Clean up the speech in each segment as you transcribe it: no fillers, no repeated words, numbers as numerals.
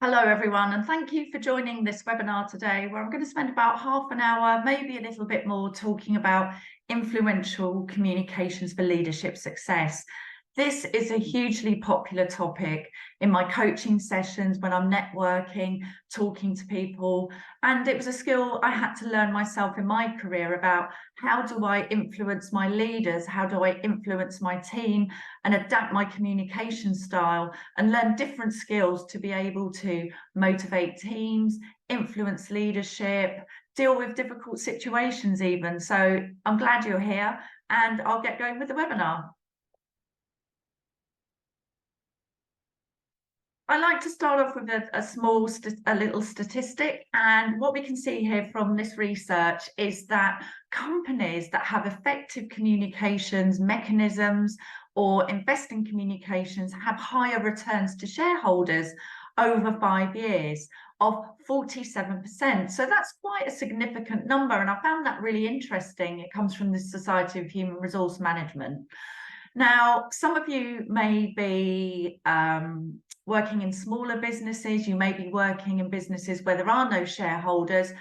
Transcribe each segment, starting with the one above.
Hello everyone, and thank you for joining this webinar today, where I'm going to spend about half an hour, maybe a little bit more, talking about influential communications for leadership success. This is a hugely popular topic in my coaching sessions when I'm networking, talking to people, and it was a skill I had to learn myself in my career about how do I influence my leaders, how do I influence my team and adapt my communication style and learn different skills to be able to motivate teams, influence leadership, deal with difficult situations even. So I'm glad you're here, and I'll get going with the webinar. I like to start off with a little statistic, and what we can see here from this research is that companies that have effective communications mechanisms or invest in communications have higher returns to shareholders over 5 years of 47%. So that's quite a significant number, and I found that really interesting. It comes from the Society of Human Resource Management. Now, some of you may be working in smaller businesses, you may be working in businesses where there are no shareholders,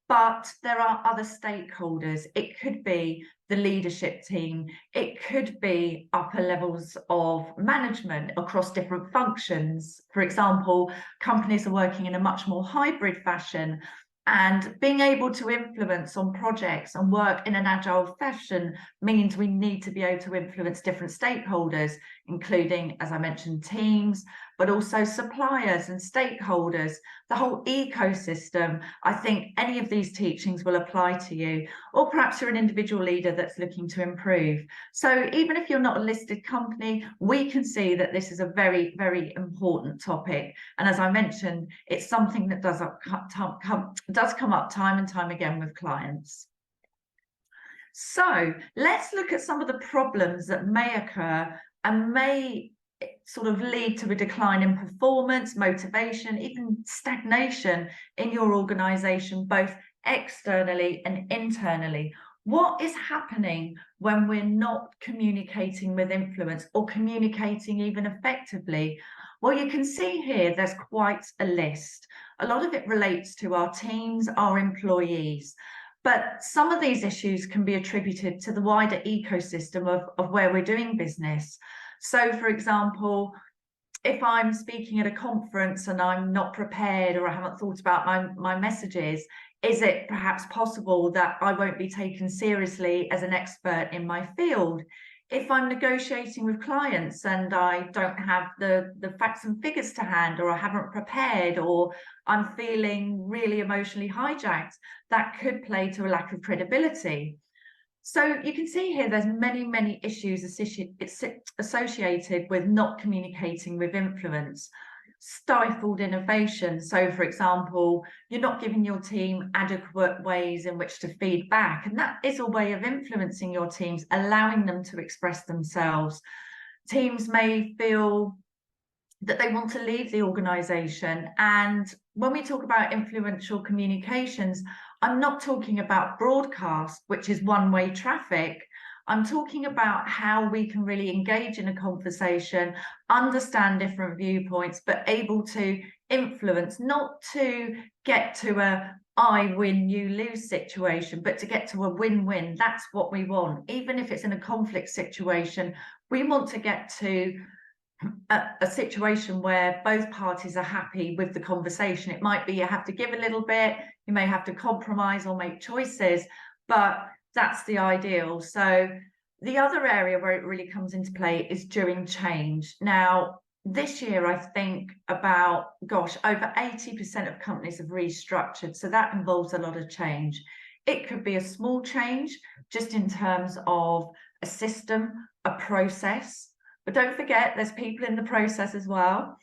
but there are other stakeholders. It could be the leadership team, it could be upper levels of management across different functions. For example, companies are working in a much more hybrid fashion, and being able to influence on projects and work in an agile fashion means we need to be able to influence different stakeholders, including, as I mentioned, teams, but also suppliers and stakeholders, the whole ecosystem. I think any of these teachings will apply to you, or perhaps you're an individual leader that's looking to improve. So even if you're not a listed company, we can see that this is a very, very important topic. And as I mentioned, it's something that does come up time and time again with clients. So let's look at some of the problems that may occur and may sort of lead to a decline in performance, motivation, even stagnation in your organization, both externally and internally. What is happening when we're not communicating with influence or communicating even effectively? Well, you can see here there's quite a list. A lot of it relates to our teams, our employees. But some of these issues can be attributed to the wider ecosystem of where we're doing business. So, for example, if I'm speaking at a conference and I'm not prepared or I haven't thought about my messages, is it perhaps possible that I won't be taken seriously as an expert in my field? If I'm negotiating with clients and I don't have the facts and figures to hand, or I haven't prepared, or I'm feeling really emotionally hijacked, that could play to a lack of credibility. So you can see here there's many issues associated with not communicating with influence. Stifled innovation. So, for example, you're not giving your team adequate ways in which to feed back, and that is a way of influencing your teams, allowing them to express themselves. Teams may feel that they want to leave the organization, and when we talk about influential communications, I'm not talking about broadcast, which is one-way traffic. I'm talking about how we can really engage in a conversation, understand different viewpoints, but able to influence, not to get to a I win, you lose situation, but to get to a win-win. That's what we want. Even if it's in a conflict situation, we want to get to a situation where both parties are happy with the conversation. It might be you have to give a little bit, you may have to compromise or make choices, but that's the ideal. So the other area where it really comes into play is during change. Now, this year, I think about, over 80% of companies have restructured. So that involves a lot of change. It could be a small change, just in terms of a system, a process, but don't forget there's people in the process as well.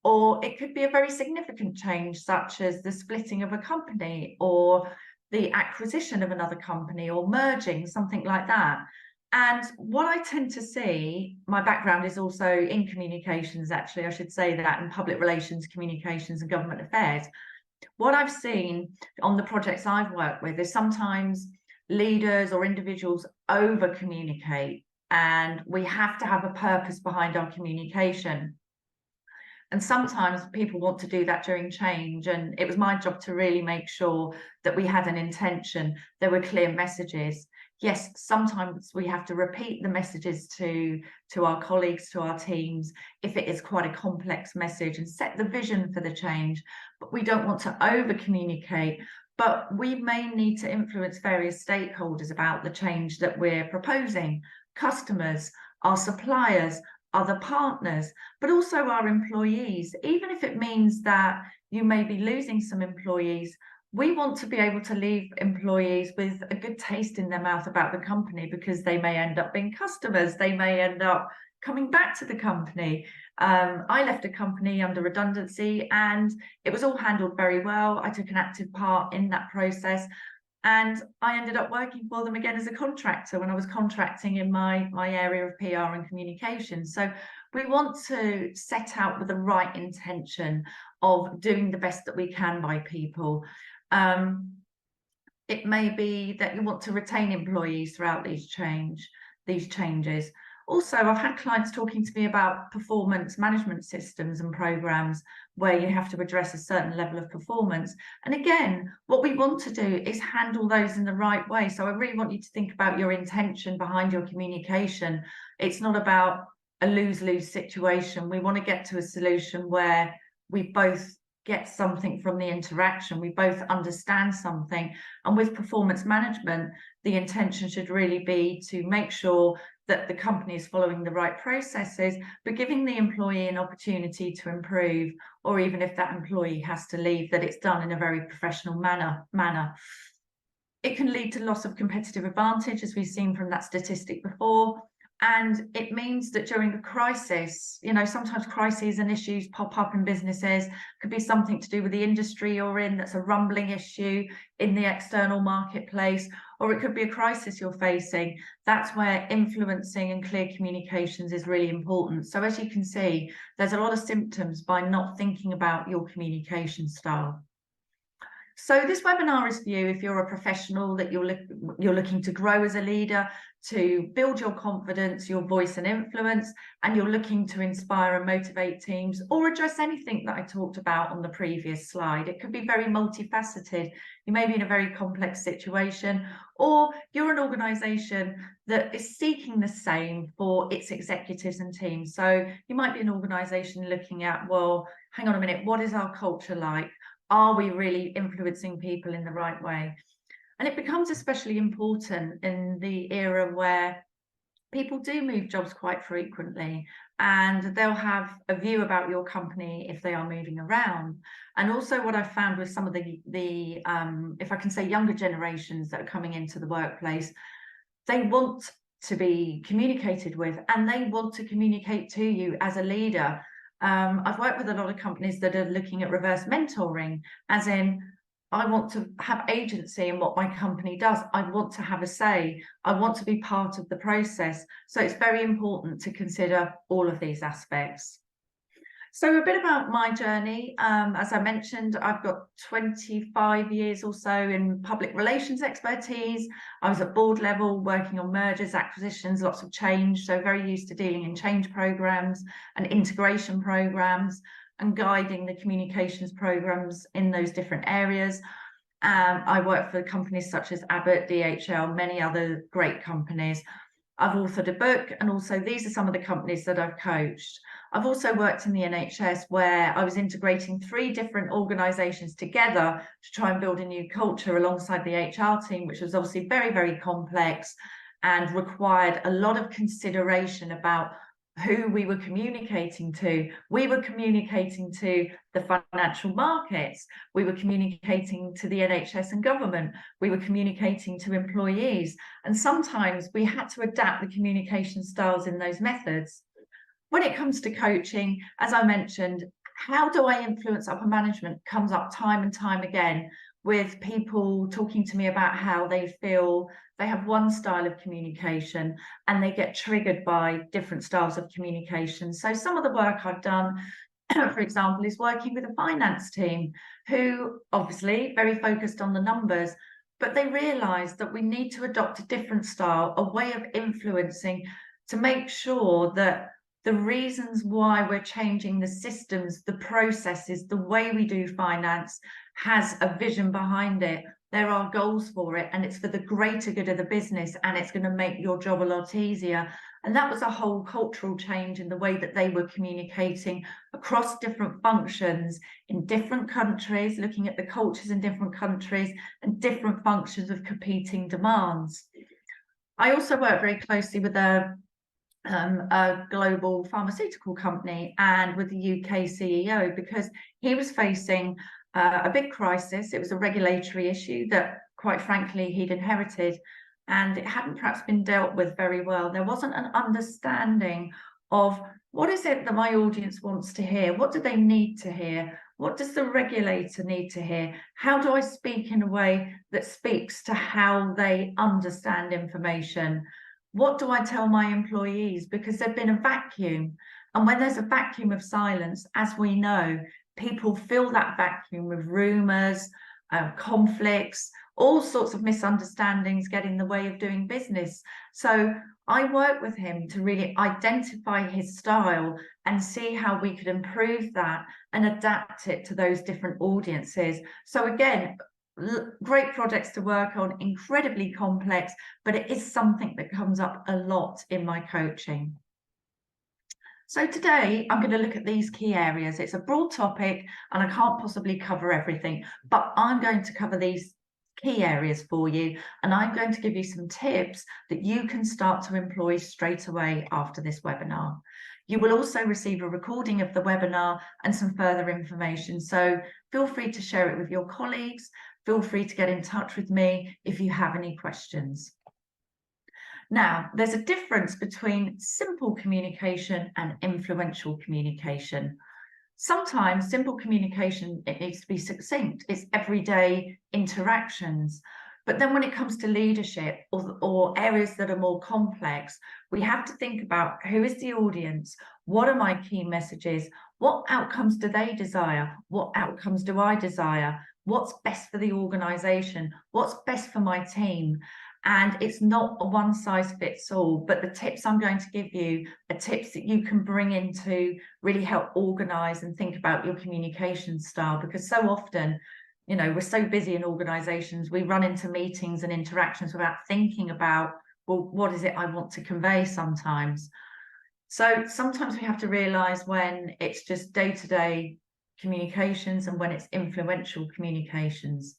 Or it could be a very significant change, such as the splitting of a company or the acquisition of another company or merging, something like that. And what I tend to see, my background is also in communications, actually, I should say that, in public relations, communications and government affairs. What I've seen on the projects I've worked with is sometimes leaders or individuals over communicate, and we have to have a purpose behind our communication. And sometimes people want to do that during change. And it was my job to really make sure that we had an intention, there were clear messages. Yes, sometimes we have to repeat the messages to our colleagues, to our teams, if it is quite a complex message, and set the vision for the change. But we don't want to over communicate. But we may need to influence various stakeholders about the change that we're proposing: customers, our suppliers, other partners, but also our employees. Even if it means that you may be losing some employees, we want to be able to leave employees with a good taste in their mouth about the company, because they may end up being customers, they may end up coming back to the company. I left a company under redundancy, and it was all handled very well. I took an active part in that process, and I ended up working for them again as a contractor when I was contracting in my area of PR and communication. So we want to set out with the right intention of doing the best that we can by people. It may be that you want to retain employees throughout these changes. Also, I've had clients talking to me about performance management systems and programs where you have to address a certain level of performance. And again, what we want to do is handle those in the right way. So I really want you to think about your intention behind your communication. It's not about a lose-lose situation. We want to get to a solution where we both get something from the interaction, we both understand something. And with performance management, the intention should really be to make sure that the company is following the right processes, but giving the employee an opportunity to improve, or even if that employee has to leave, that it's done in a very professional manner. It can lead to loss of competitive advantage, as we've seen from that statistic before. And it means that during a crisis, sometimes crises and issues pop up in businesses. Could be something to do with the industry you're in, that's a rumbling issue in the external marketplace, or it could be a crisis you're facing. That's where influencing and clear communications is really important. So as you can see, there's a lot of symptoms by not thinking about your communication style. So this webinar is for you if you're a professional, that you're looking to grow as a leader, to build your confidence, your voice and influence, and you're looking to inspire and motivate teams, or address anything that I talked about on the previous slide. It could be very multifaceted. You may be in a very complex situation, or you're an organisation that is seeking the same for its executives and teams. So you might be an organisation looking at, well, hang on a minute, what is our culture like? Are we really influencing people in the right way? And it becomes especially important in the era where people do move jobs quite frequently, and they'll have a view about your company if they are moving around. And also what I've found with some of the if I can say, younger generations that are coming into the workplace, they want to be communicated with, and they want to communicate to you as a leader. I've worked with a lot of companies that are looking at reverse mentoring, as in, I want to have agency in what my company does. I want to have a say. I want to be part of the process. So it's very important to consider all of these aspects. So a bit about my journey. As I mentioned, I've got 25 years or so in public relations expertise. I was at board level working on mergers, acquisitions, lots of change. So very used to dealing in change programs and integration programs and guiding the communications programs in those different areas. I worked for companies such as Abbott, DHL, many other great companies. I've authored a book, and also these are some of the companies that I've coached. I've also worked in the NHS, where I was integrating 3 different organisations together to try and build a new culture alongside the HR team, which was obviously very, very complex and required a lot of consideration about who we were communicating to. We were communicating to the financial markets. We were communicating to the NHS and government. We were communicating to employees. And sometimes we had to adapt the communication styles in those methods. When it comes to coaching, as I mentioned, how do I influence upper management comes up time and time again, with people talking to me about how they feel they have one style of communication and they get triggered by different styles of communication. So some of the work I've done, for example, is working with a finance team who obviously very focused on the numbers, but they realised that we need to adopt a different style, a way of influencing, to make sure that the reasons why we're changing the systems, the processes, the way we do finance has a vision behind it. There are goals for it, and it's for the greater good of the business, and it's going to make your job a lot easier. And that was a whole cultural change in the way that they were communicating across different functions in different countries, looking at the cultures in different countries and different functions of competing demands. I also work very closely with a global pharmaceutical company and with the UK CEO, because he was facing a big crisis. It was a regulatory issue that, quite frankly, he'd inherited, and it hadn't perhaps been dealt with very well. There wasn't an understanding of what is it that my audience wants to hear? What do they need to hear? What does the regulator need to hear? How do I speak in a way that speaks to how they understand information? What do I tell my employees? Because there's been a vacuum. And when there's a vacuum of silence, as we know, people fill that vacuum with rumours, conflicts, all sorts of misunderstandings get in the way of doing business. So I work with him to really identify his style and see how we could improve that and adapt it to those different audiences. So again, great projects to work on, incredibly complex, but it is something that comes up a lot in my coaching. So today I'm going to look at these key areas. It's a broad topic and I can't possibly cover everything, but I'm going to cover these key areas for you, and I'm going to give you some tips that you can start to employ straight away after this webinar. You will also receive a recording of the webinar and some further information, so feel free to share it with your colleagues. Feel free to get in touch with me if you have any questions. Now, there's a difference between simple communication and influential communication. Sometimes simple communication, it needs to be succinct. It's everyday interactions. But then when it comes to leadership or areas that are more complex, we have to think about who is the audience? What are my key messages? What outcomes do they desire? What outcomes do I desire? What's best for the organization? What's best for my team? And it's not a one size fits all, but the tips I'm going to give you are tips that you can bring in to really help organize and think about your communication style. Because so often, you know, we're so busy in organizations, we run into meetings and interactions without thinking about, well, what is it I want to convey sometimes? So sometimes we have to realize when it's just day-to-day communications and when it's influential communications.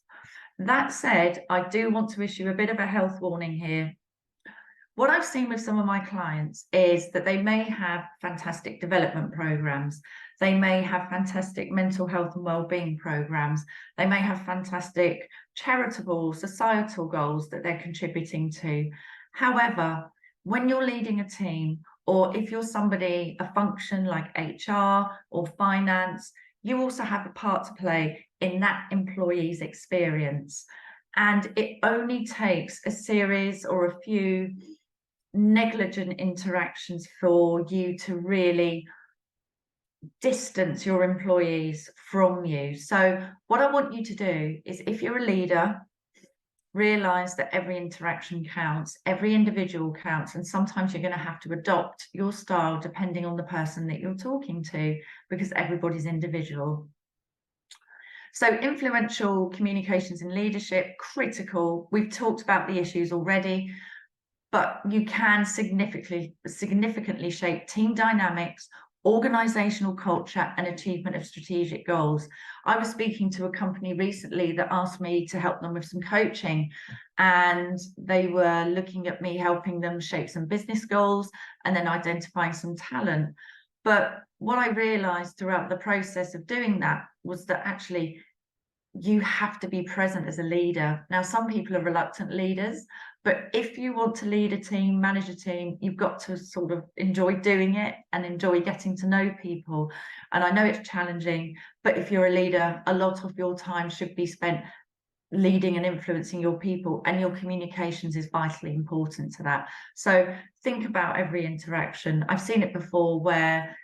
That said, I do want to issue a bit of a health warning here. What I've seen with some of my clients is that they may have fantastic development programs. They may have fantastic mental health and well-being programs. They may have fantastic charitable, societal goals that they're contributing to. However, when you're leading a team, or if you're somebody, a function like HR or finance, you also have a part to play in that employee's experience. And it only takes a series or a few negligent interactions for you to really distance your employees from you. So what I want you to do is, if you're a leader, realize that every interaction counts, every individual counts, and sometimes you're going to have to adopt your style depending on the person that you're talking to, because everybody's individual. So influential communications in leadership, critical. We've talked about the issues already, but you can significantly shape team dynamics, organizational culture, and achievement of strategic goals. I was speaking to a company recently that asked me to help them with some coaching, and they were looking at me helping them shape some business goals and then identifying some talent. But what I realized throughout the process of doing that was that actually you have to be present as a leader. Now, some people are reluctant leaders, but if you want to lead a team, manage a team, you've got to sort of enjoy doing it and enjoy getting to know people. And I know it's challenging, but if you're a leader, a lot of your time should be spent leading and influencing your people, and your communications is vitally important to that. So think about every interaction. I've seen it before where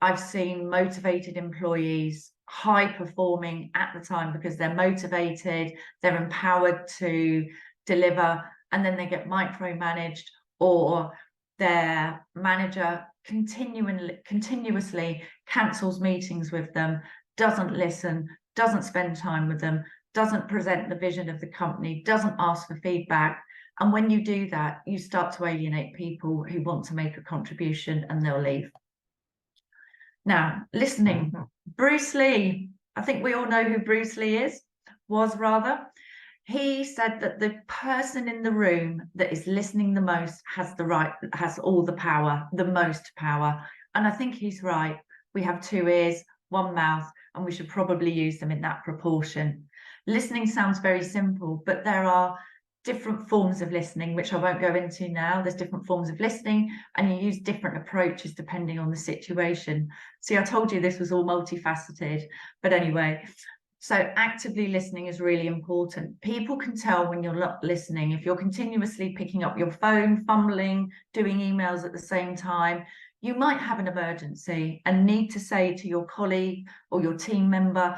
I've seen motivated employees high performing at the time because they're motivated, they're empowered to deliver, and then they get micromanaged, or their manager continuously cancels meetings with them, doesn't listen, doesn't spend time with them, doesn't present the vision of the company, doesn't ask for feedback. And when you do that, you start to alienate people who want to make a contribution, and they'll leave. Now, listening. Bruce Lee, I think we all know who Bruce Lee was rather. He said that the person in the room that is listening the most has all the power, the most power. And I think he's right. We have 2 ears, 1 mouth, and we should probably use them in that proportion. Listening sounds very simple, but there are different forms of listening, which I won't go into now. There's different forms of listening, and you use different approaches depending on the situation. See, I told you this was all multifaceted, but anyway. So actively listening is really important. People can tell when you're not listening. If you're continuously picking up your phone, fumbling, doing emails at the same time, you might have an emergency and need to say to your colleague or your team member,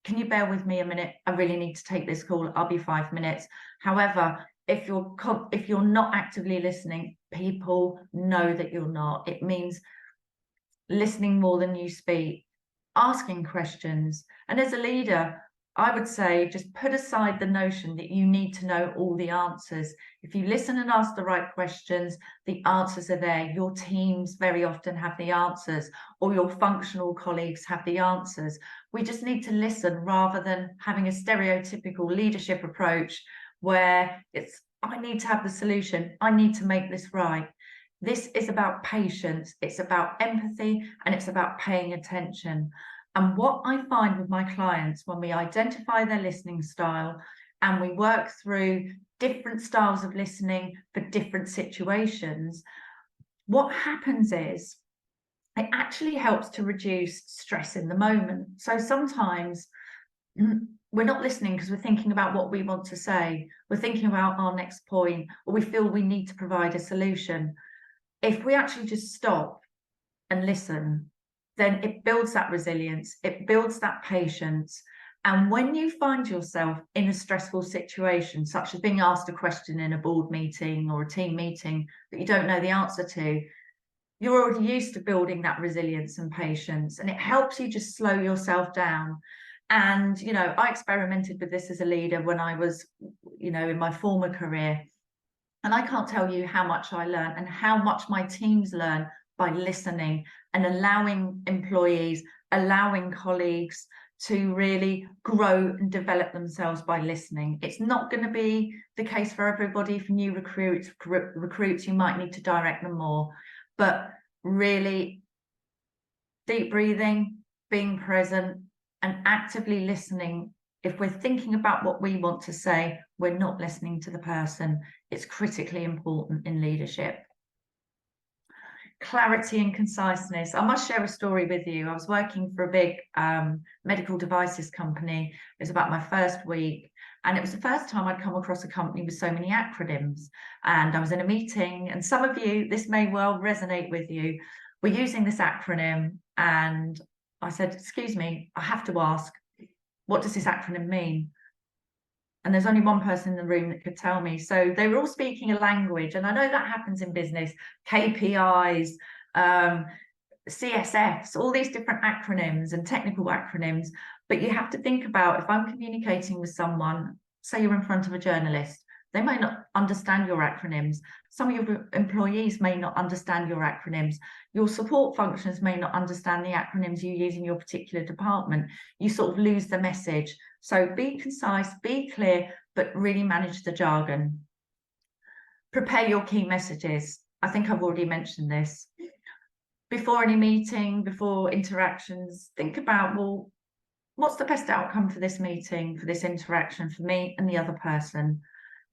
can you bear with me a minute? I really need to take this call. I'll be 5 minutes. However, if you're not actively listening, people know that you're not. It means listening more than you speak, asking questions. And as a leader, I would say just put aside the notion that you need to know all the answers. If you listen and ask the right questions, the answers are there. Your teams very often have the answers, or your functional colleagues have the answers. We just need to listen rather than having a stereotypical leadership approach where it's, I need to have the solution. I need to make this right. This is about patience, it's about empathy, and it's about paying attention. And what I find with my clients when we identify their listening style and we work through different styles of listening for different situations, what happens is it actually helps to reduce stress in the moment. So sometimes we're not listening because we're thinking about what we want to say, we're thinking about our next point, or we feel we need to provide a solution. If we actually just stop and listen, then it builds that resilience, it builds that patience. And when you find yourself in a stressful situation, such as being asked a question in a board meeting or a team meeting that you don't know the answer to, you're already used to building that resilience and patience, and it helps you just slow yourself down. And, you know, I experimented with this as a leader when I was, you know, in my former career. And I can't tell you how much I learn and how much my teams learn by listening and allowing employees, allowing colleagues to really grow and develop themselves by listening. It's not going to be the case for everybody. For new recruits, you might need to direct them more. But really, deep breathing, being present, and actively listening. If we're thinking about what we want to say, we're not listening to the person. It's critically important in leadership. Clarity and conciseness. I must share a story with you. I was working for a big medical devices company. It was about my first week, and it was the first time I'd come across a company with so many acronyms. And I was in a meeting, and some of you, this may well resonate with you. We're using this acronym, and I said, excuse me, I have to ask, what does this acronym mean? And there's only one person in the room that could tell me. So they were all speaking a language. And I know that happens in business, KPIs, CSFs, all these different acronyms and technical acronyms. But you have to think about, if I'm communicating with someone, say you're in front of a journalist, they may not understand your acronyms. Some of your employees may not understand your acronyms. Your support functions may not understand the acronyms you use in your particular department. You sort of lose the message. So be concise, be clear, but really manage the jargon. Prepare your key messages. I think I've already mentioned this. Before any meeting, before interactions, think about, well, what's the best outcome for this meeting, for this interaction, for me and the other person?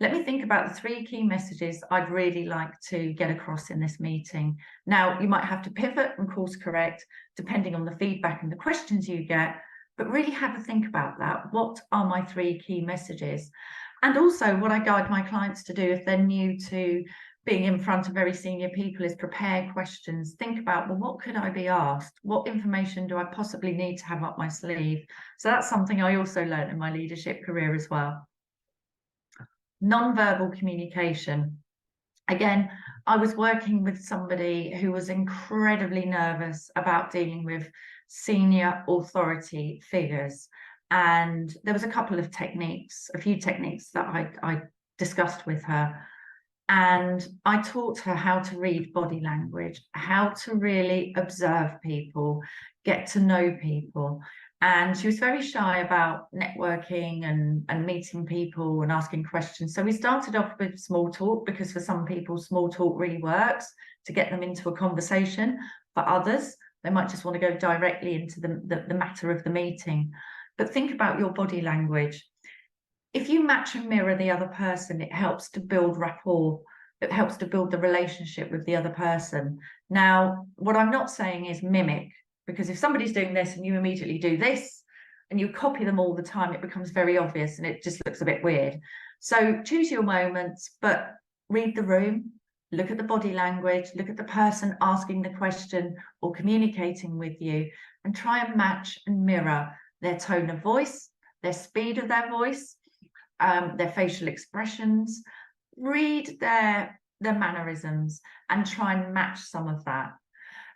Let me think about the 3 key messages I'd really like to get across in this meeting. Now, you might have to pivot and course correct depending on the feedback and the questions you get, but really have a think about that. What are my 3 key messages? And also what I guide my clients to do if they're new to being in front of very senior people is prepare questions. Think about, well, what could I be asked? What information do I possibly need to have up my sleeve? So that's something I also learned in my leadership career as well. Non-verbal communication. Again, I was working with somebody who was incredibly nervous about dealing with senior authority figures. And there was a couple of techniques, a few techniques that I discussed with her. And I taught her how to read body language, how to really observe people, get to know people. And she was very shy about networking and meeting people and asking questions. So we started off with small talk, because for some people, small talk really works to get them into a conversation. For others, they might just want to go directly into the matter of the meeting. But think about your body language. If you match and mirror the other person, it helps to build rapport. It helps to build the relationship with the other person. Now, what I'm not saying is mimic, because if somebody's doing this and you immediately do this and you copy them all the time, it becomes very obvious and it just looks a bit weird. So choose your moments, but read the room, look at the body language, look at the person asking the question or communicating with you, and try and match and mirror their tone of voice, their speed of their voice, their facial expressions. Read their mannerisms and try and match some of that.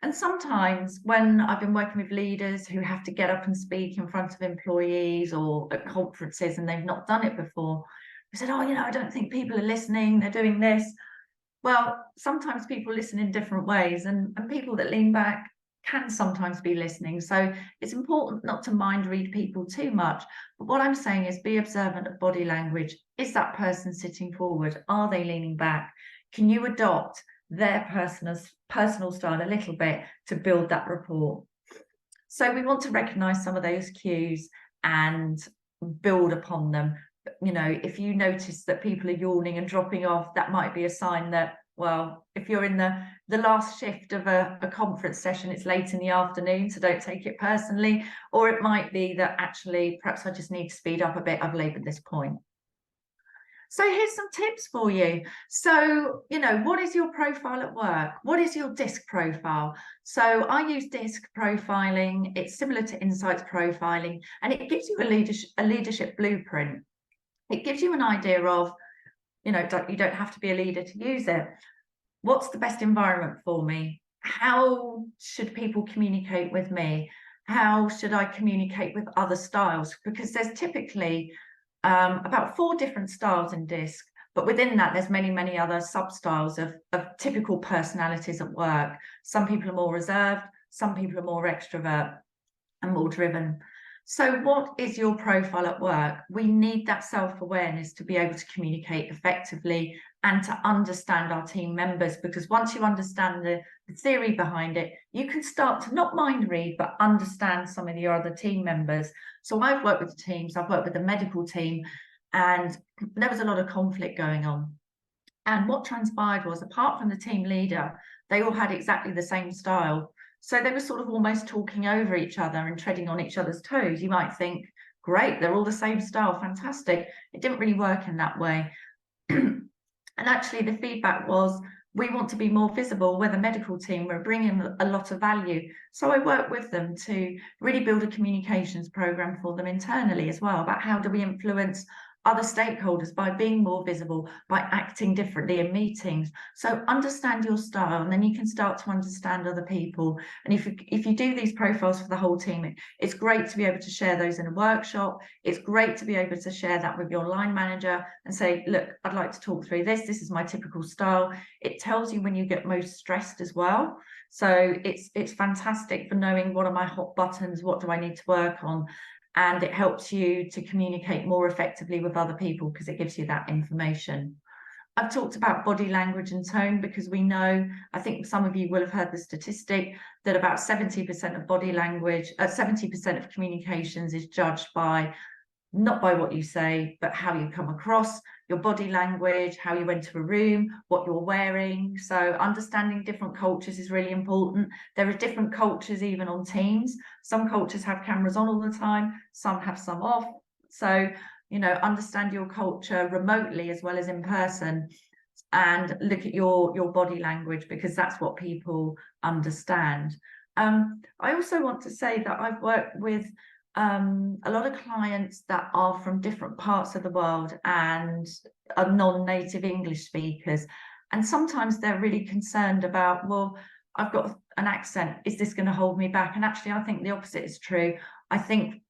And sometimes when I've been working with leaders who have to get up and speak in front of employees or at conferences and they've not done it before, we said, oh, I don't think people are listening, they're doing this. Well, sometimes people listen in different ways, and people that lean back can sometimes be listening. So it's important not to mind read people too much. But what I'm saying is be observant of body language. Is that person sitting forward? Are they leaning back? Can you adopt their personal style a little bit to build that rapport? So we want to recognize some of those cues and build upon them. If you notice that people are yawning and dropping off, that might be a sign that, well, if you're in the last shift of a conference session, it's late in the afternoon, so don't take it personally. Or it might be that actually, perhaps I just need to speed up a bit. I've laboured this point. So here's some tips for you. So, what is your profile at work? What is your DISC profile? So I use DISC profiling. It's similar to Insights profiling, and it gives you a leadership blueprint. It gives you an idea of, you don't have to be a leader to use it. What's the best environment for me? How should people communicate with me? How should I communicate with other styles? Because there's typically about 4 different styles in DISC, but within that, there's many, many other sub-styles of typical personalities at work. Some people are more reserved, some people are more extrovert and more driven. So what is your profile at work? We need that self-awareness to be able to communicate effectively and to understand our team members, because once you understand the theory behind it, you can start to not mind read, but understand some of your other team members. So I've worked with teams, I've worked with the medical team, and there was a lot of conflict going on. And what transpired was, apart from the team leader, they all had exactly the same style. So they were sort of almost talking over each other and treading on each other's toes. You might think, great, they're all the same style, fantastic. It didn't really work in that way. And actually the feedback was, we want to be more visible. We're the medical team, we're bringing a lot of value. So I work with them to really build a communications program for them internally as well, about how do we influence other stakeholders by being more visible, by acting differently in meetings. So understand your style, and then you can start to understand other people. And if you do these profiles for the whole team, it's great to be able to share those in a workshop. It's great to be able to share that with your line manager and say, look, I'd like to talk through this. This is my typical style. It tells you when you get most stressed as well. So it's fantastic for knowing what are my hot buttons, what do I need to work on. And it helps you to communicate more effectively with other people because it gives you that information. I've talked about body language and tone because we know, I think some of you will have heard the statistic that about 70% of body language, 70% of communications is judged by, not by what you say, but how you come across, your body language, how you enter a room, what you're wearing. So understanding different cultures is really important. There are different cultures even on teams. Some cultures have cameras on all the time, some have some off. So, understand your culture remotely as well as in person, and look at your body language, because that's what people understand. I also want to say that I've worked with a lot of clients that are from different parts of the world and are non-native English speakers. And sometimes they're really concerned about, well, I've got an accent, is this going to hold me back? And actually, I think the opposite is true. I think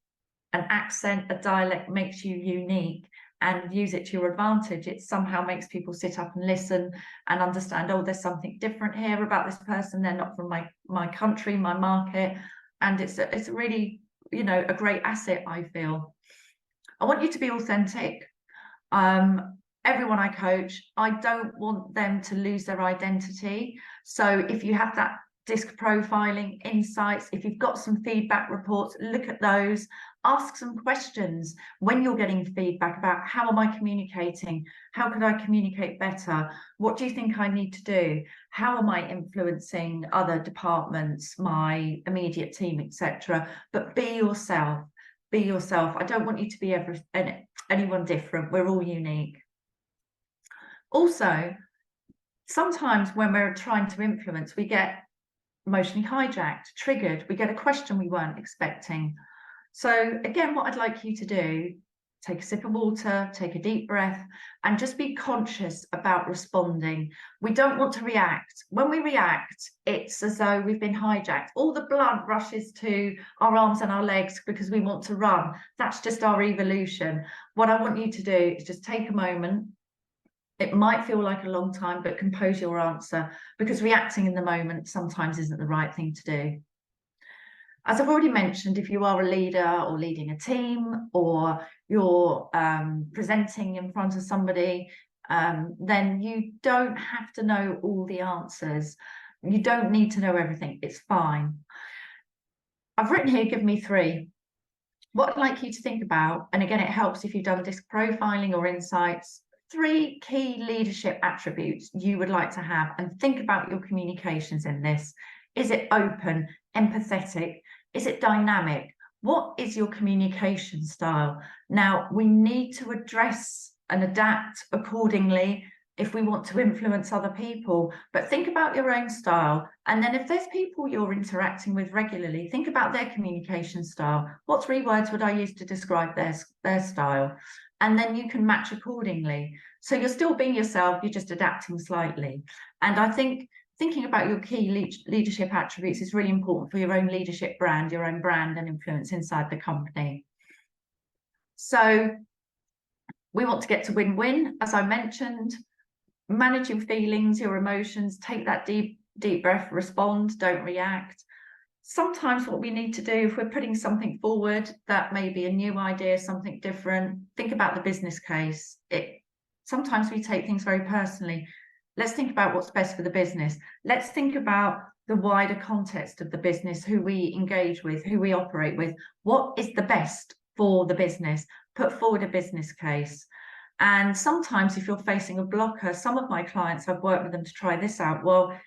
an accent, a dialect makes you unique, and use it to your advantage. It somehow makes people sit up and listen and understand, oh, there's something different here about this person. They're not from my country, my market. And it's a really, you know, a great asset, I feel. I want you to be authentic. Everyone I coach, I don't want them to lose their identity. So if you have that DISC profiling, insights, if you've got some feedback reports, look at those, ask some questions when you're getting feedback about how am I communicating? How could I communicate better? What do you think I need to do? How am I influencing other departments, my immediate team, etc.? But be yourself. Be yourself. I don't want you to be anyone different. We're all unique. Also, sometimes when we're trying to influence, we get emotionally hijacked, triggered, we get a question we weren't expecting. So again, what I'd like you to do, take a sip of water, take a deep breath, and just be conscious about responding. We don't want to react. When we react, it's as though we've been hijacked. All the blood rushes to our arms and our legs because we want to run. That's just our evolution. What I want you to do is just take a moment. It might feel like a long time, but compose your answer, because reacting in the moment sometimes isn't the right thing to do. As I've already mentioned, if you are a leader or leading a team, or you're presenting in front of somebody, then you don't have to know all the answers. You don't need to know everything. It's fine. I've written here, give me 3. What I'd like you to think about, and again, it helps if you've done DISC profiling or insights, 3 key leadership attributes you would like to have, and think about your communications in this. Is it open, empathetic? Is it dynamic? What is your communication style? Now, we need to address and adapt accordingly if we want to influence other people, but think about your own style. And then if there's people you're interacting with regularly, think about their communication style. What 3 words would I use to describe their style? And then you can match accordingly. So you're still being yourself, you're just adapting slightly. And I think thinking about your key leadership attributes is really important for your own leadership brand, your own brand and influence inside the company. So we want to get to win-win, as I mentioned. Manage your feelings, your emotions, take that deep breath, respond, don't react. Sometimes what we need to do, if we're putting something forward that may be a new idea, something different, think about the business case. Sometimes we take things very personally. Let's think about what's best for the business. Let's think about the wider context of the business, who we engage with, who we operate with. What is the best for the business? Put forward a business case. And sometimes if you're facing a blocker, some of my clients, I've worked with them to try this out. Well,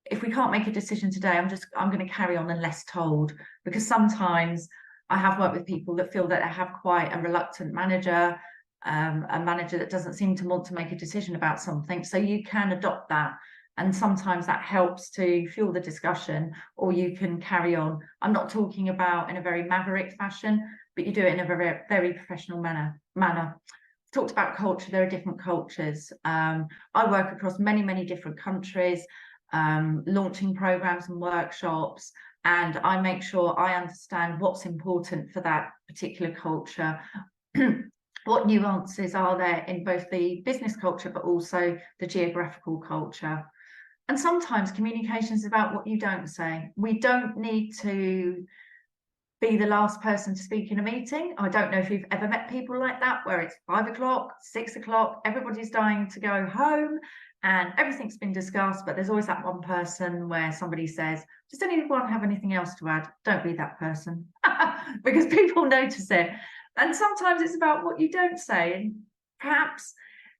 if we can't make a decision today, I'm going to carry on unless told, because sometimes I have worked with people that feel that they have quite a reluctant manager, a manager that doesn't seem to want to make a decision about something. So you can adopt that. And sometimes that helps to fuel the discussion, or you can carry on. I'm not talking about in a very maverick fashion, but you do it in a very, very professional manner. Talked about culture. There are different cultures. I work across many, many different countries, launching programs and workshops, and I make sure I understand what's important for that particular culture. What nuances are there in both the business culture but also the geographical culture. And sometimes communication is about what you don't say. We don't need to be the last person to speak in a meeting. I don't know if you've ever met people like that, where it's 5 o'clock, 6 o'clock, everybody's dying to go home and everything's been discussed, but there's always that one person where somebody says, does anyone have anything else to add? Don't be that person, because people notice it. And sometimes it's about what you don't say. And perhaps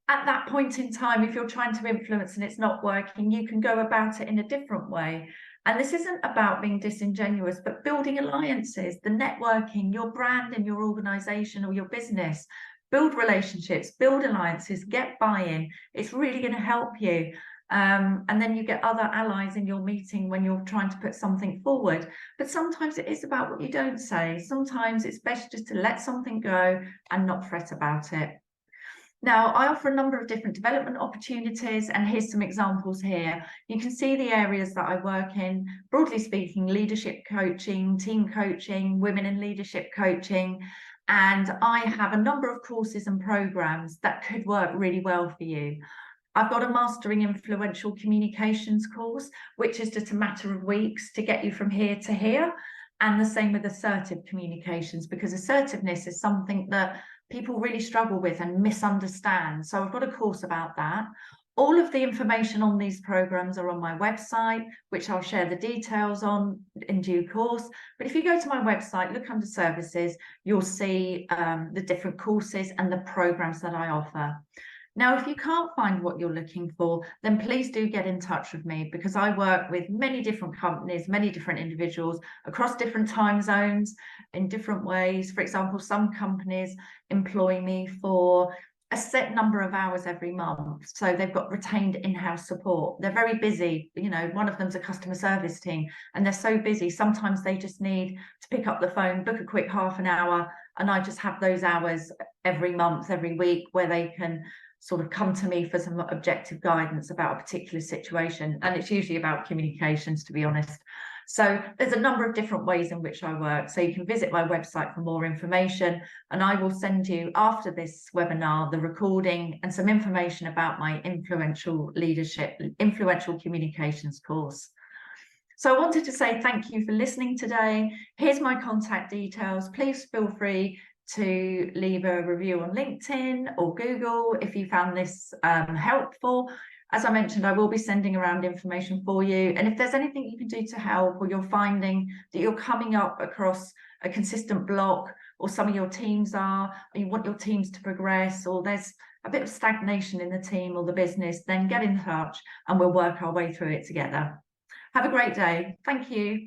at that point in time, if you're trying to influence and it's not working, you can go about it in a different way. And this isn't about being disingenuous, but building alliances, the networking, your brand and your organization or your business. Build relationships, build alliances, get buy-in. It's really going to help you. And then you get other allies in your meeting when you're trying to put something forward. But sometimes it is about what you don't say. Sometimes it's best just to let something go and not fret about it. Now, I offer a number of different development opportunities, and here's some examples here. You can see the areas that I work in, broadly speaking, leadership coaching, team coaching, women in leadership coaching, and I have a number of courses and programs that could work really well for you. I've got a Mastering Influential Communications course, which is just a matter of weeks to get you from here to here. And the same with assertive communications, because assertiveness is something that people really struggle with and misunderstand. So I've got a course about that. All of the information on these programs are on my website, which I'll share the details on in due course. But if you go to my website, look under services, you'll see the different courses and the programs that I offer. Now, if you can't find what you're looking for, then please do get in touch with me, because I work with many different companies, many different individuals across different time zones in different ways. For example, some companies employ me for a set number of hours every month. So they've got retained in-house support. They're very busy. You know, one of them's a customer service team, and they're so busy. Sometimes they just need to pick up the phone, book a quick half an hour, and I just have those hours every month, every week, where they can sort of come to me for some objective guidance about a particular situation. And it's usually about communications, to be honest. So there's a number of different ways in which I work. So you can visit my website for more information, and I will send you after this webinar the recording and some information about my influential communications course. So I wanted to say thank you for listening today. Here's my contact details. Please feel free to leave a review on LinkedIn or Google if you found this helpful. As I mentioned, I will be sending around information for you. And if there's anything you can do to help, or you're finding that you're coming up across a consistent block, or some of your teams are, or you want your teams to progress, or there's a bit of stagnation in the team or the business, then get in touch and we'll work our way through it together. Have a great day. Thank you.